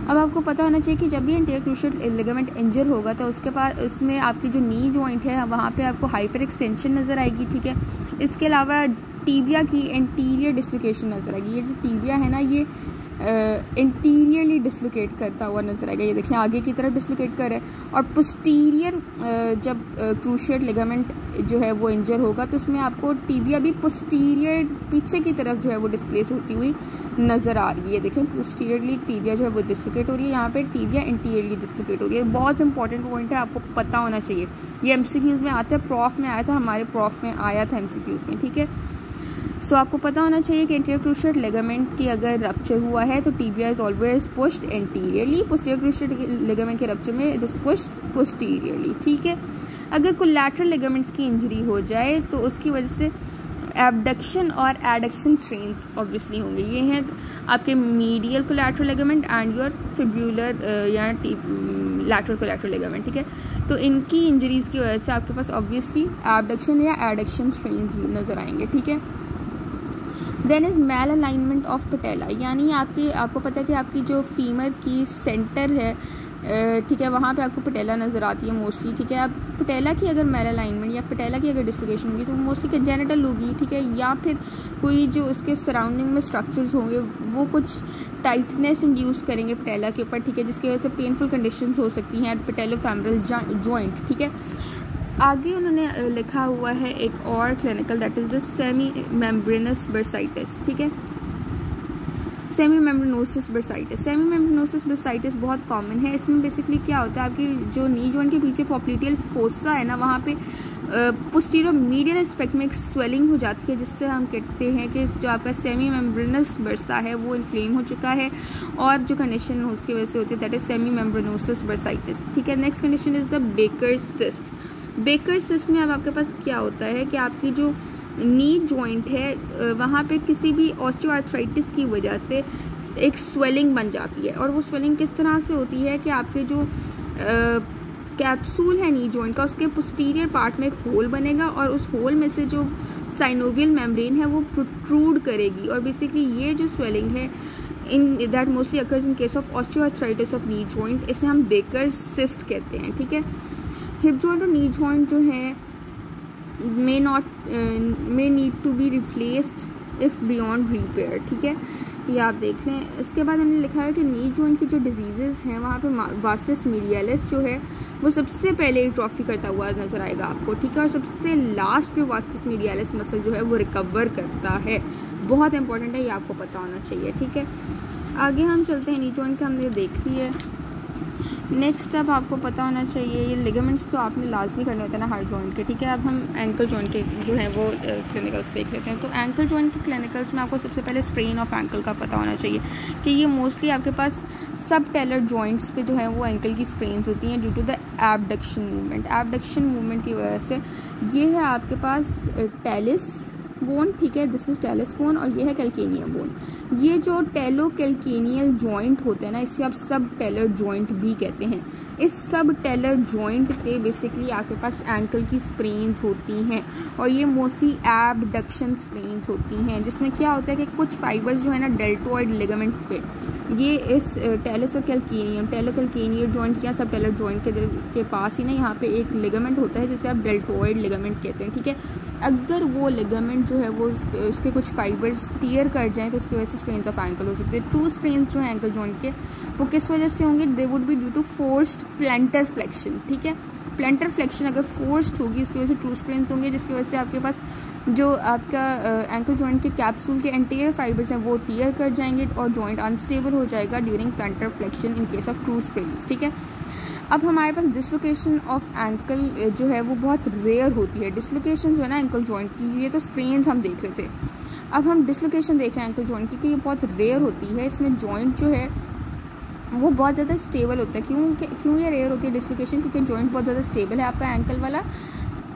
अब आपको पता होना चाहिए कि जब भी इंटीरियर क्रूशिएट लिगामेंट इंजर होगा तो उसके बाद उसमें आपकी जो नी जॉइंट है वहाँ पे आपको हाइपर एक्सटेंशन नज़र आएगी, ठीक है। इसके अलावा टीबिया की एंटीरियर डिस्लोकेशन नज़र आएगी। ये जो टीबिया है ना ये इंटीरियरली डिस्लोकेट करता हुआ नजर आएगा, ये देखिए आगे की तरफ डिस्लोकेट कर रहा है। और पोस्टीरियर जब क्रूशिएट लिगामेंट जो है वो इंजर होगा तो उसमें आपको टीबिया भी पोस्टीरियर पीछे की तरफ जो है वो डिस्प्लेस होती हुई नज़र आ रही है। देखें पोस्टीरियरली टीबिया जो है वो डिस्लोकेट हो रही है, यहाँ पे टीबिया इंटीरियरली डिस्लोकेट हो रही है। बहुत इंपॉर्टेंट पॉइंट है, आपको पता होना चाहिए। ये MCQs में आता है, प्रॉफ में आया था, हमारे प्रॉफ में आया था MCQs में, ठीक है। सो आपको पता होना चाहिए कि इंटीरियर क्रूशिएट लिगामेंट की अगर रप्चर हुआ है तो tibia is always pushed anteriorly, posterior cruciate ligament के रप्चर में इट इज पुश्ड पोस्टीरियरली, ठीक है। अगर कोलैटरल लिगामेंट्स की इंजरी हो जाए तो उसकी वजह से एबडक्शन और एडक्शन स्ट्रेन्स ऑब्वियसली होंगे। ये हैं आपके medial collateral ligament and your fibular या लैटरल कोलैटरल लिगामेंट, ठीक है। तो इनकी इंजरीज़ की वजह से आपके पास ऑब्वियसली एबडक्शन या एडक्शन स्ट्रेन्स नज़र आएंगे, ठीक है। Then is malalignment of patella, यानी आपको पता है कि आपकी जो फीमर की सेंटर है, ठीक है, वहाँ पे आपको पटेला नज़र आती है मोस्टली, ठीक है। अब पटेला की अगर मैल अलाइनमेंट या पटेला की अगर डिस्लोकेशन होगी तो मोस्टली कंजेनिटल होगी, ठीक है, या फिर कोई जो उसके सराउंडिंग में स्ट्रक्चर्स होंगे वो कुछ टाइटनेस इंड्यूस करेंगे पटेला के ऊपर, ठीक है, जिसकी वजह से पेनफुल कंडीशंस हो सकती हैं पेटेलोफेमरल जॉइंट, ठीक है। आगे उन्होंने लिखा हुआ है एक और clinical, that is the semi membranes bursitis, ठीक है, semi membranosus bursitis. Semi membranosus bursitis बहुत कॉमन है। इसमें बेसिकली क्या होता है, आपकी जो नी जॉइंट के पीछे पॉप्लिटियल फोसा है ना, वहाँ पे पोस्टीरियर मीडियल एस्पेक्ट में एक स्वेलिंग हो जाती है, जिससे हम कहते हैं कि जो आपका सेमी मेम्ब्रेनस बर्सा है वो इन्फ्लेम हो चुका है, और जो कंडीशन उसकी वजह से होती है that is semi membranosus bursitis, ठीक है। Next condition is the Baker's cyst. Baker's cyst में अब आपके पास क्या होता है कि आपकी जो नी जॉइंट है वहाँ पे किसी भी ऑस्टियोआर्थराइटिस की वजह से एक स्वेलिंग बन जाती है, और वो स्वेलिंग किस तरह से होती है कि आपके जो कैप्सूल है नी जॉइंट का, उसके पोस्टीरियर पार्ट में एक होल बनेगा, और उस होल में से जो साइनोवियल मेम्ब्रेन है वो प्रोट्रूड करेगी, और बेसिकली ये जो स्वेलिंग है in that mostly occurs in case of osteoarthritis of knee joint, इसे हम बेकर सिस्ट कहते हैं, ठीक है। हिप जॉइंट और नी जॉइंट जो है may need to be replaced if beyond repair, ठीक है, ये आप देख लें। इसके बाद हमने लिखा है कि नी जॉइंट की जो डिजीज़ हैं वहाँ पे वास्टस मीडियलिस जो है वो सबसे पहले एट्रोफी करता हुआ नज़र आएगा आपको, ठीक है, और सबसे लास्ट में वास्टस मीडियलिस मसल जो है वो रिकवर करता है। बहुत इंपॉर्टेंट है, ये आपको पता होना चाहिए, ठीक है। आगे हम चलते हैं, नी जॉइंट का हमने देख लिया। नेक्स्ट अब आपको पता होना चाहिए, ये लिगामेंट्स तो आपने लाजमी करने होते हैं ना हर जॉइंट के, ठीक है। अब हम एंकल जॉइंट के जो हैं वो क्लिनिकल्स देख लेते हैं। तो एंकल जॉइंट के क्लिनिकल्स में आपको सबसे पहले स्प्रेन ऑफ एंकल का पता होना चाहिए कि ये मोस्टली आपके पास सब टेलर जॉइंट्स पे जो है वो एंकल की स्प्रेन्स होती हैं due to the abduction movement. Abduction movement की वजह से ये है आपके पास टेलिस बोन, ठीक है, दिस इज टेलिस बोन, और ये है कैल्केनिया बोन। ये जो टेलो कैल्केनियल जॉइंट होते हैं ना, इसे आप सब टेलर जॉइंट भी कहते हैं। इस सब टेलर जॉइंट पे बेसिकली आपके पास एंकल की स्प्रेन्स होती हैं, और ये मोस्टली एबडक्शन स्प्रेन्स होती हैं, जिसमें क्या होता है कि कुछ फाइबर्स जो है ना डेल्टोइड लिगामेंट पे, ये इस टेलिस और कैल्केनियम, टेलो कैल्केनियल जॉइंट या सब टेलर जॉइंट के पास ही ना यहाँ पे एक लिगामेंट होता है जिसे आप डेल्टोइड लिगामेंट कहते हैं, ठीक है। अगर वो लिगामेंट जो है वो उसके कुछ फाइबर्स टीयर कर जाएं तो उसकी वजह से स्प्रेन्स ऑफ एंकल हो सकते हैं। ट्रू स्प्रेन्स जो है एंकल जॉइंट के वो किस वजह से होंगे, they would be due to forced plantar flexion, ठीक है। प्लेंटर फ्लेक्शन अगर फोर्स्ड होगी उसकी वजह से ट्रू स्प्रेन्स होंगे, जिसकी वजह से आपके पास जो आपका एंकल जॉइंट के कैप्सूल के एंटीरियर फाइबर्स हैं वो टीयर कर जाएंगे और जॉइंट अनस्टेबल हो जाएगा during planter flexion in case of true sprains, ठीक है। अब हमारे पास डिसलोकेशन ऑफ एंकल जो है वो बहुत रेयर होती है। डिसलोकेशन जो है ना एंकल जॉइंट की, ये तो स्प्रेन्स हम देख रहे थे, अब हम डिसलोकेशन देख रहे हैं एंकल जॉइंट की कि ये बहुत रेयर होती है। इसमें जॉइंट जो है वो बहुत ज़्यादा स्टेबल होता है। क्यों ये रेयर होती है डिसलोकेशन, क्योंकि जॉइंट बहुत ज़्यादा स्टेबल है आपका एंकल वाला,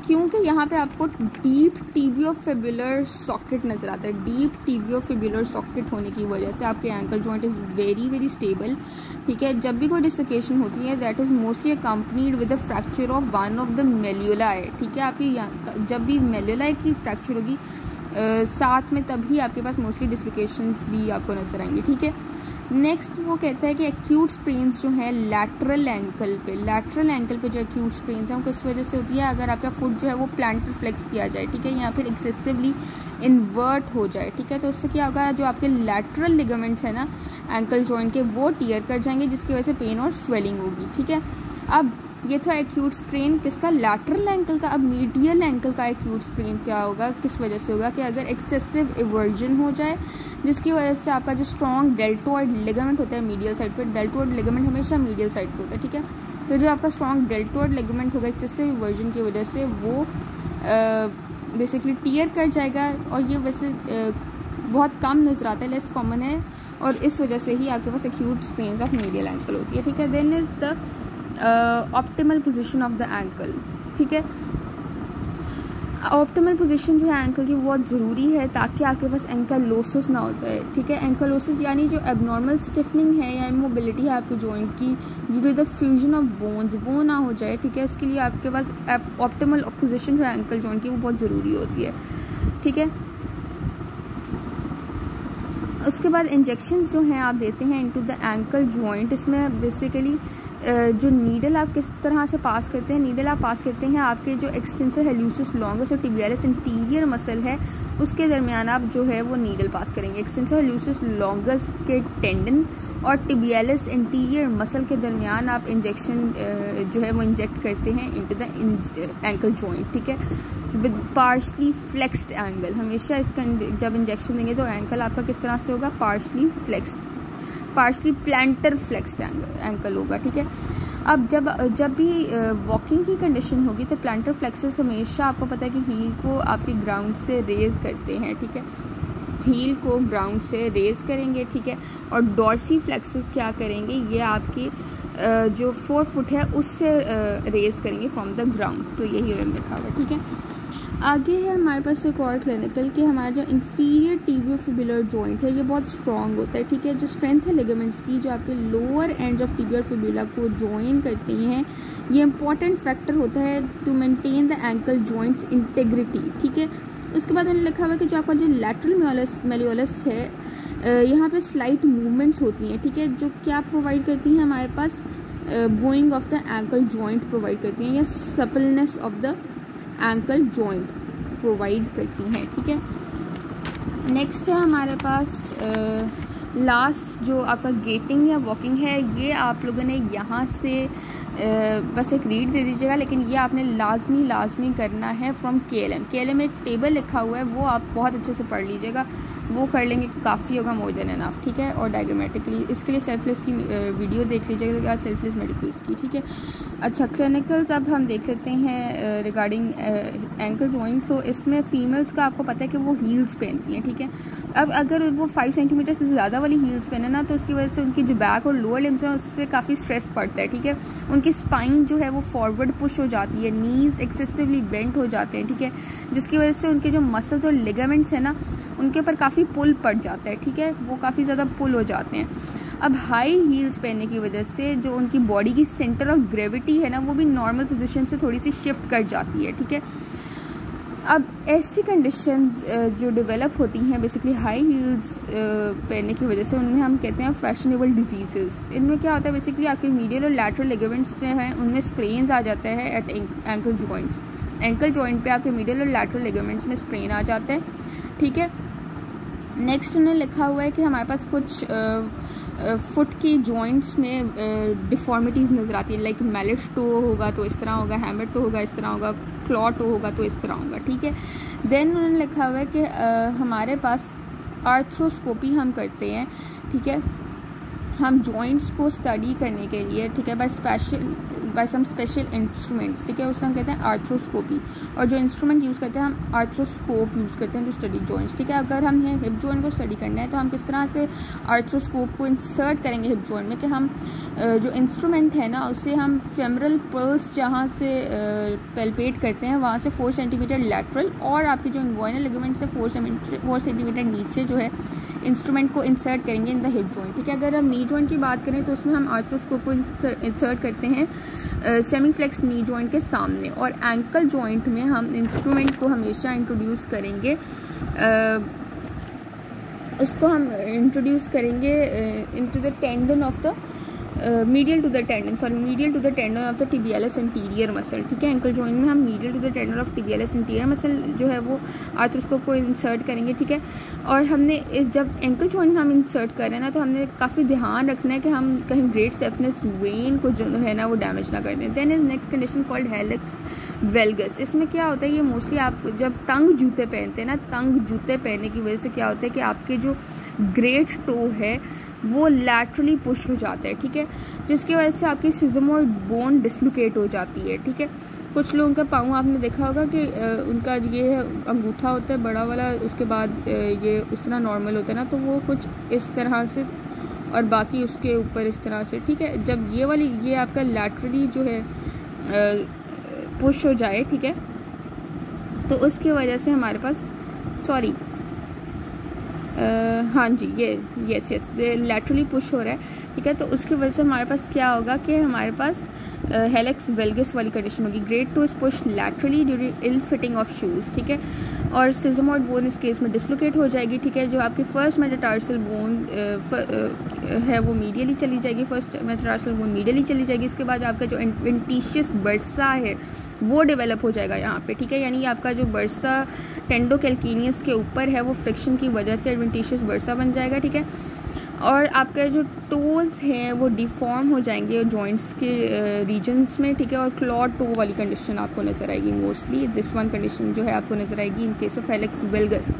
क्योंकि यहाँ पे आपको डीप टिबियोफिबुलर सॉकेट नज़र आता है। डीप टिबियोफिबुलर सॉकेट होने की वजह से आपके ankle joint is very very stable, ठीक है। जब भी कोई डिसलोकेशन होती है that is mostly accompanied with the fracture of one of the malleoli, ठीक है। आपकी जब भी मेल्युलाई की फ्रैक्चर होगी साथ में, तभी आपके पास मोस्टली डिसलोकेशंस भी आपको नजर आएंगे, ठीक है। नेक्स्ट वो कहता है कि एक्यूट स्प्रेन्स जो है लैटरल एंकल पे जो एक्यूट स्प्रेन्स हैं वो किस वजह से होती है, अगर आपका फुट जो है वो प्लांटर फ्लेक्स किया जाए, ठीक है, या फिर एक्सेसिवली इन्वर्ट हो जाए, ठीक है। तो उससे क्या होगा, जो आपके लैटरल लिगामेंट्स है ना एंकल जॉइंट के वो टियर कर जाएंगे, जिसकी वजह से पेन और स्वेलिंग होगी, ठीक है। अब ये था एक्यूट स्प्रेन किसका, लैटरल एंकल का। अब मीडियल एंकल का एक्यूट स्प्रेन क्या होगा, किस वजह से होगा कि अगर एक्सेसिव इवर्जन हो जाए, जिसकी वजह से आपका जो स्ट्रॉन्ग डेल्टोइड लिगामेंट होता है मीडियल साइड पे, डेल्टोइड लिगामेंट हमेशा मीडियल साइड पे होता है, ठीक है। तो जो आपका स्ट्रॉन्ग डेल्टोइड लिगामेंट होगा एक्सेसिव इवर्जन की वजह से वो बेसिकली टियर कर जाएगा, और ये वैसे बहुत कम नजर आता है, लेस कॉमन है, और इस वजह से ही आपके पास acute sprains of medial ankle होती है, ठीक है। Then is the optimal position of the ankle, ठीक है। ऑप्टिमल पोजीशन जो है एंकल की बहुत ज़रूरी है ताकि आपके पास एंकलोसिस ना हो जाए, ठीक है। एंकलोसिस यानी जो एबनॉर्मल स्टिफनिंग है या इमोबिलिटी है आपके जॉइंट की due to the fusion of bones, वो ना हो जाए, ठीक है। इसके लिए आपके पास ऑप्टिमल पोजीशन जो है एंकल जॉइंट की वो बहुत ज़रूरी होती है, ठीक है। उसके बाद इंजेक्शंस जो हैं आप देते हैं इनटू द एंकल जॉइंट। इसमें बेसिकली जो नीडल आप किस तरह से पास करते हैं, नीडल आप पास करते हैं आपके जो एक्सटेंसर हेल्यूसिस लॉन्गस और टिबियालिस इंटीरियर मसल है उसके दरमियान आप जो है वो नीडल पास करेंगे। एक्सटेंसर हेल्यूसिस लॉन्गस के टेंडन और टिबियालिस इंटीरियर मसल के दरमियान आप इंजेक्शन जो है वो इंजेक्ट करते हैं इनटू द एंकल जॉइंट, ठीक है, विद पार्शली फ्लेक्स्ड एंगल। हमेशा इसका जब इंजेक्शन देंगे तो एंकल आपका किस तरह से होगा, partially flexed, partially planter flexed ankle होगा, ठीक है। अब जब भी वॉकिंग की कंडीशन होगी तो प्लांटर फ्लेक्सेस हमेशा आपको पता है कि हील को आपके ग्राउंड से रेज करते हैं, ठीक है, हील को ग्राउंड से रेज करेंगे, ठीक है। और डॉर्सी फ्लेक्सेस क्या करेंगे, ये आपकी जो 4 फुट है उससे रेज करेंगे फ्रॉम द ग्राउंड, तो यही लिखा हुआ है, ठीक है। आगे है हमारे पास एक और क्लिनिकल कि हमारा जो इंफीरियर टिबियोफिबुलर जॉइंट है ये बहुत स्ट्रॉन्ग होता है, ठीक है। जो स्ट्रेंथ है लिगामेंट्स की जो आपके lower end of tibia fibula को जॉइन करते हैं, ये इंपॉर्टेंट फैक्टर होता है to maintain the ankle joint's integrity, ठीक है। उसके बाद मैंने लिखा हुआ है कि जो आपका जो लैटरल मेलियोलस है यहाँ पे स्लाइट मूवमेंट्स होती हैं, ठीक है, जो क्या प्रोवाइड करती हैं हमारे पास bowing of the ankle joint provide करती हैं या suppleness of the ankle joint provide करती हैं, ठीक है। नेक्स्ट है हमारे पास लास्ट जो आपका गेटिंग या वॉकिंग है, ये आप लोगों ने यहाँ से बस एक रीड दे दीजिएगा, लेकिन ये आपने लाजमी करना है फ्रॉम KLM एक टेबल लिखा हुआ है, वो आप बहुत अच्छे से पढ़ लीजिएगा, वो कर लेंगे काफ़ी होगा, मोर देन एनफ, ठीक है। और डायग्रामेटिकली इसके लिए सेल्फलेस की वीडियो देख लीजिएगा, सेल्फलेस मेडिकल्स की, ठीक है। अच्छा, क्लिनिकल्स अब हम देख लेते हैं रिगार्डिंग एंकल जॉइंट। तो इसमें फीमेल्स का आपको पता है कि वो हील्स पहनती हैं, ठीक है। अब अगर वो 5 सेंटीमीटर से ज़्यादा वाली हील्स पहने ना तो उसकी वजह से उनकी जो बैक और लोअर लिम्स हैं उस पर काफ़ी स्ट्रेस पड़ता है, ठीक है। उनकी स्पाइन जो है वो फॉरवर्ड पुश हो जाती है, नीज एक्सेसिवली बेंट हो जाते हैं, ठीक है, जिसकी वजह से उनके जो मसल्स और लिगामेंट्स हैं ना उनके ऊपर काफ़ी पुल पड़ जाता है, ठीक है, वो काफ़ी ज़्यादा पुल हो जाते हैं। अब हाई हील्स पहनने की वजह से जो उनकी बॉडी की सेंटर ऑफ ग्रेविटी है ना वो भी नॉर्मल पोजीशन से थोड़ी सी शिफ्ट कर जाती है, ठीक है। अब ऐसी कंडीशंस जो डेवलप होती हैं बेसिकली हाई हील्स पहनने की वजह से, उनमें हम कहते हैं फैशनेबल डिजीज़ेस। इनमें क्या होता है बेसिकली आपके मीडियल और लैटरल लिगामेंट्स जो हैं उनमें स्प्रेन्स आ जाता है at ankle joints. Ankle joint पे आपके मीडियल और लैटरल लिगामेंट्स में स्प्रेन आ जाता है, ठीक है। नेक्स्ट उन्होंने लिखा हुआ है कि हमारे पास कुछ फुट की जॉइंट्स में डिफॉर्मिटीज़ नज़र आती है, लाइक मैलिश टो होगा तो इस तरह होगा, हैमर टो होगा इस तरह होगा, क्लॉ टो होगा तो इस तरह होगा, ठीक है। देन उन्होंने लिखा हुआ है कि हमारे पास आर्थ्रोस्कोपी हम करते हैं, ठीक है, हम जॉइंट्स को स्टडी करने के लिए, ठीक है, बाय सम स्पेशल इंस्ट्रूमेंट्स, ठीक है, उससे हम कहते हैं आर्थ्रोस्कोपी। और जो इंस्ट्रूमेंट यूज़ करते हैं हम आर्थ्रोस्कोप यूज़ करते हैं टू स्टडी जॉइंट्स, ठीक है। अगर हम ये हिप जॉइंट को स्टडी करना है तो हम किस तरह से आर्थ्रोस्कोप को इंसर्ट करेंगे हिप जॉइंट में कि हम जो इंस्ट्रूमेंट है ना उससे हम फेमरल पल्स जहाँ से पेल्पेट करते हैं वहाँ से 4 सेंटीमीटर लैटरल और आपके जो इंग्वाइनल लिगामेंट से 4 सेंटीमीटर नीचे जो है इंस्ट्रूमेंट को इंसर्ट करेंगे इन द हिप जॉइंट, ठीक है। अगर हम नी जॉइंट की बात करें तो उसमें हम आर्थ्रोस्कोप को इंसर्ट करते हैं सेमीफ्लेक्स नी जॉइंट के सामने, और एंकल जॉइंट में हम इंस्ट्रूमेंट को हमेशा इंट्रोड्यूस करेंगे उसको हम इंट्रोड्यूस करेंगे into the tendon of the medial to the tendon of the tibialis anterior muscle, ठीक है। एंकल जॉइंट में हम medial to the tendon of tibialis anterior muscle जो है वो आर्थ्रोस्कोप को इंसर्ट करेंगे, ठीक है। और हमने जब एंकल जॉइंट में हम इंसर्ट कर रहे हैं ना तो हमने काफ़ी ध्यान रखना है कि हम कहीं ग्रेट सेफनेस वेन को जो है ना वो डैमेज ना कर दें। Then is next condition called hallux valgus. इसमें क्या होता है, ये मोस्टली आप जब तंग जूते पहनते हैं ना, तंग जूते पहनने की वजह से क्या होता है कि आपके जो ग्रेट टो है वो लैटरली पुश हो जाता है, ठीक है, जिसकी वजह से आपकी सिजमोइड बोन डिसलोकेट हो जाती है, ठीक है। कुछ लोगों का पाँव आपने देखा होगा कि उनका ये अंगूठा होता है बड़ा वाला, उसके बाद ये उस तरह नॉर्मल होता है ना, तो वो कुछ इस तरह से और बाकी उसके ऊपर इस तरह से, ठीक है। जब ये आपका लैटरली जो है पुश हो जाए, ठीक है, तो उसकी वजह से हमारे पास सॉरी हाँ जी ये यस लैटरली पुश हो रहा है, ठीक है। तो उसकी वजह से हमारे पास क्या होगा कि हमारे पास हेलिक्स वेल्गस वाली कंडीशन होगी। Grade 2 is push laterally due to ill fitting of shoes, ठीक है। और सिजोमॉइड बोन इस केस में डिसलोकेट हो जाएगी, ठीक है। जो आपकी फर्स्ट मेटाटार्सल बोन है वो मीडियली चली जाएगी, फर्स्ट मेटाटार्सल बोन मीडियली चली जाएगी। इसके बाद आपका जो एडवेंटिशियस बर्सा है वो डेवलप हो जाएगा यहाँ पे, ठीक है। यानी आपका जो बर्सा टेंडोकैल्किनियस के ऊपर है वो फ्रिक्शन की वजह से एडवेंटिशियस बर्सा बन जाएगा, ठीक है। और आपके जो टोज़ हैं वो डिफॉर्म हो जाएंगे जॉइंट्स के रीजन्स में, ठीक है। और क्लॉड टो वाली कंडीशन आपको नज़र आएगी, मोस्टली दिस वन कंडीशन जो है आपको नज़र आएगी in case of hallux valgus,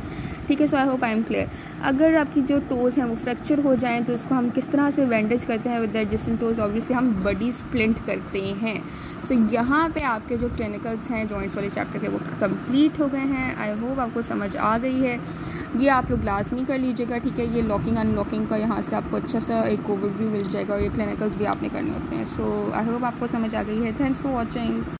ठीक है। So I hope I am clear. अगर आपकी जो टोज़ हैं वो फ्रैक्चर हो जाएं तो उसको हम किस तरह से बैंडेज करते हैं विद एडजस्टेंट टोज़, ऑब्वियसली हम बॉडी स्प्लिंट करते हैं। सो यहाँ पे आपके जो क्लिनिकल्स हैं जॉइंट्स वाले चैप्टर के वो कंप्लीट हो गए हैं। आई होप आपको समझ आ गई है। ये आप लोग लाजमी कर लीजिएगा, ठीक है। ये लॉकिंग अनलॉकिंग का यहाँ से आपको अच्छा सा एक ओवरव्यू मिल जाएगा और ये क्लिनिकल्स भी आपने करने होते हैं। सो आई होप आपको समझ आ गई है। Thanks for watching.